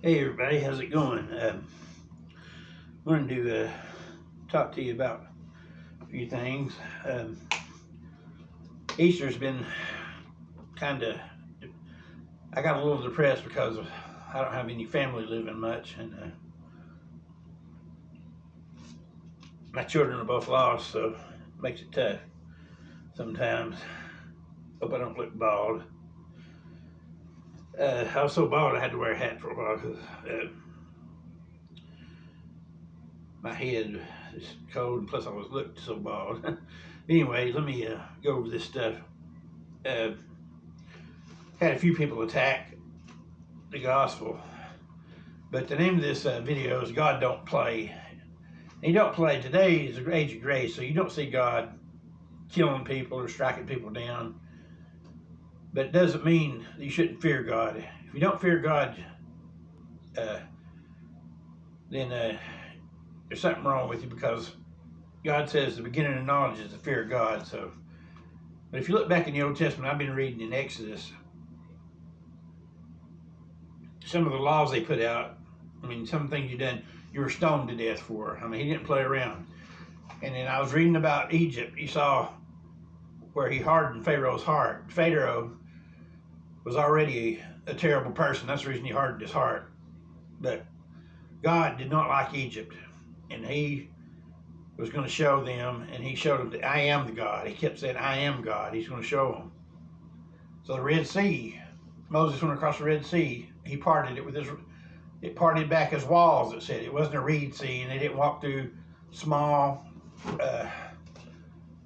Hey everybody, how's it going? Wanted to talk to you about a few things. Easter's been kind of, I got a little depressed because I don't have any family living much, and my children are both lost, so it makes it tough sometimes. Hope I don't look bald. I was so bald I had to wear a hat for a while because my head is cold, and plus I was looked so bald. Anyway, let me go over this stuff. Uh, had a few people attack the gospel, but the name of this video is God Don't Play. And He don't play. Today is the age of grace, so you don't see God killing people or striking people down, but it doesn't mean that you shouldn't fear God. If you don't fear God, then there's something wrong with you, because God says the beginning of knowledge is the fear of God. So, but if you look back in the Old Testament, I've been reading in Exodus, some of the laws they put out. I mean, some things you were stoned to death for. I mean, He didn't play around. And then I was reading about Egypt. You saw where He hardened Pharaoh's heart. Pharaoh was already a terrible person. That's the reason He hardened his heart. But God did not like Egypt, and He was going to show them, and He showed them that I am the God. He kept saying, I am God. He's going to show them. So the Red Sea, Moses went across the Red Sea. He parted it with it parted back as walls, it said. It wasn't a reed sea, and they didn't walk through small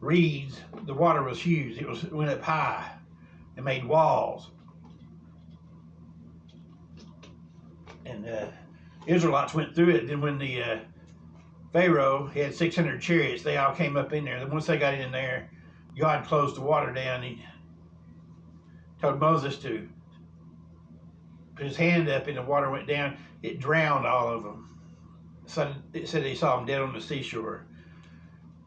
reeds. The water was huge. It went up high and made walls. And Israelites went through it. Then when the Pharaoh, he had 600 chariots, they all came up in there. Then once they got in there, God closed the water down. He told Moses to put his hand up, and the water went down. It drowned all of them. So it said they saw them dead on the seashore.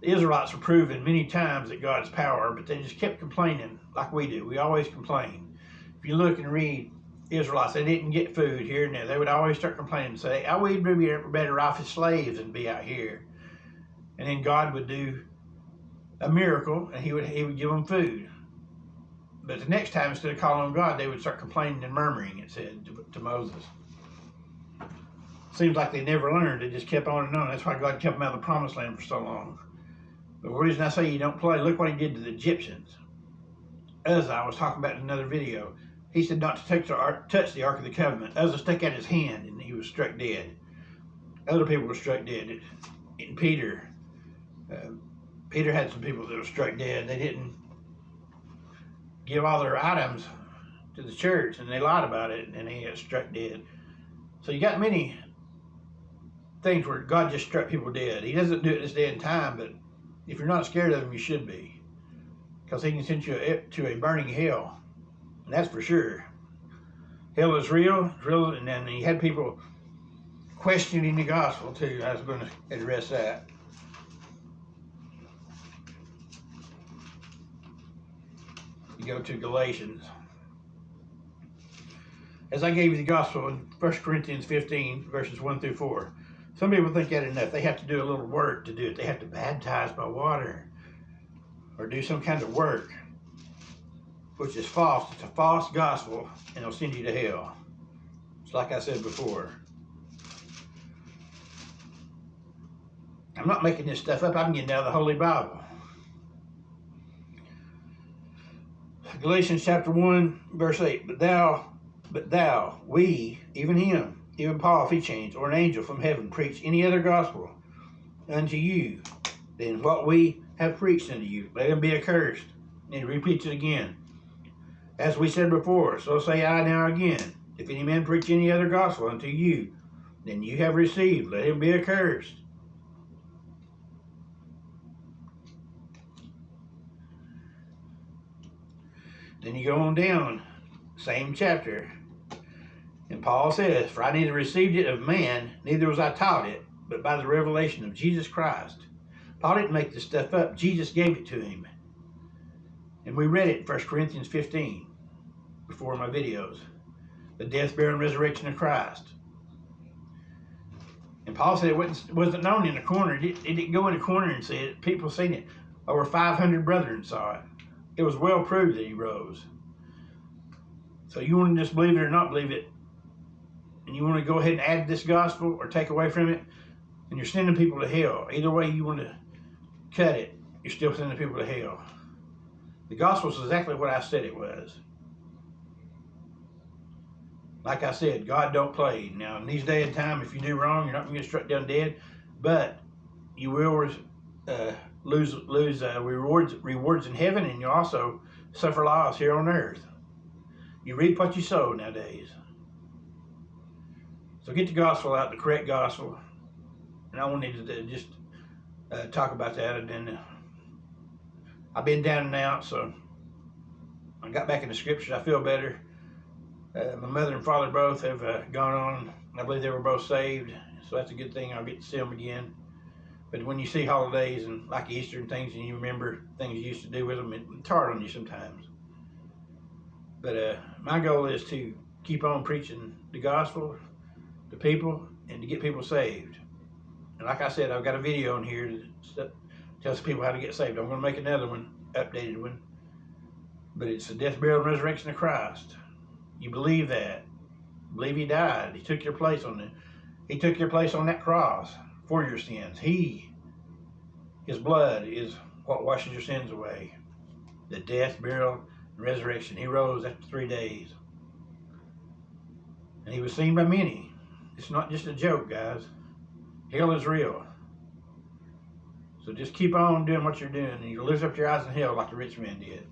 The Israelites were proven many times at God's power, but they just kept complaining like we do. We always complain. If you look and read Israelites, they didn't get food here and there. They would always start complaining and say, oh, we'd be better off as slaves than be out here. And then God would do a miracle, and he would give them food. But the next time, instead of calling on God, they would start complaining and murmuring, it said to Moses. Seems like they never learned. They just kept on and on. That's why God kept them out of the promised land for so long. But the reason I say you don't play, look what He did to the Egyptians. Uzzah, I was talking about in another video. He said not to touch the Ark of the Covenant. Uzzah stuck out his hand, and he was struck dead. Other people were struck dead. And Peter had some people that were struck dead. They didn't give all their items to the church, and they lied about it, and they got struck dead. So you got many things where God just struck people dead. He doesn't do it this day and time, but if you're not scared of Him, you should be, because He can send you to a burning hell, and that's for sure. Hell is real, and then He had people questioning the gospel too. I was going to address that. You go to Galatians. As I gave you the gospel in 1 Corinthians 15, verses 1 through 4. Some people think that enough. They have to do a little work to do it. They have to baptize by water or do some kind of work, which is false. It's a false gospel, and it'll send you to hell. It's like I said before. I'm not making this stuff up. I'm getting out of the Holy Bible. Galatians chapter 1, verse 8. But thou, we, even him, even Paul, if he changed, or an angel from heaven, preach any other gospel unto you than what we have preached unto you, let him be accursed. And he repeats it again. As we said before, so say I now again, if any man preach any other gospel unto you than you have received, let him be accursed. Then you go on down, same chapter, and Paul says, for I neither received it of man, neither was I taught it, but by the revelation of Jesus Christ. Paul didn't make this stuff up. Jesus gave it to him. And we read it in 1 Corinthians 15 before my videos. The death, burial, and resurrection of Christ. And Paul said it wasn't known in the corner. It didn't go in the corner and see it. People seen it. Over 500 brethren saw it. It was well proved that he rose. So you want to just believe it or not believe it, and you want to go ahead and add this gospel or take away from it, and you're sending people to hell. Either way you want to cut it, you're still sending people to hell. The gospel is exactly what I said it was. Like I said, God don't play. Now, in these day and time, if you do wrong, you're not going to get struck down dead, but you will lose rewards in heaven, and you also suffer loss here on earth. You reap what you sow nowadays. So get the gospel out, the correct gospel. And I wanted to just talk about that. And then I've been down and out, so I got back in the scriptures. I feel better. My mother and father both have gone on. I believe they were both saved, so that's a good thing. I'll get to see them again. But when you see holidays and like Easter and things, and you remember things you used to do with them, it's hard on you sometimes. But my goal is to keep on preaching the gospel to people and to get people saved. And like I said, I've got a video on here that tells people how to get saved. I'm going to make another one, updated one. But it's the death, burial, and resurrection of Christ. You believe that. Believe he died. He took your place on that cross for your sins. His blood is what washes your sins away. The death, burial, and resurrection. He rose after 3 days. And he was seen by many. It's not just a joke, guys. Hell is real. So just keep on doing what you're doing, and you lift up your eyes in hell like the rich man did.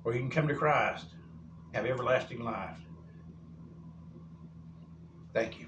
Or you can come to Christ, have everlasting life. Thank you.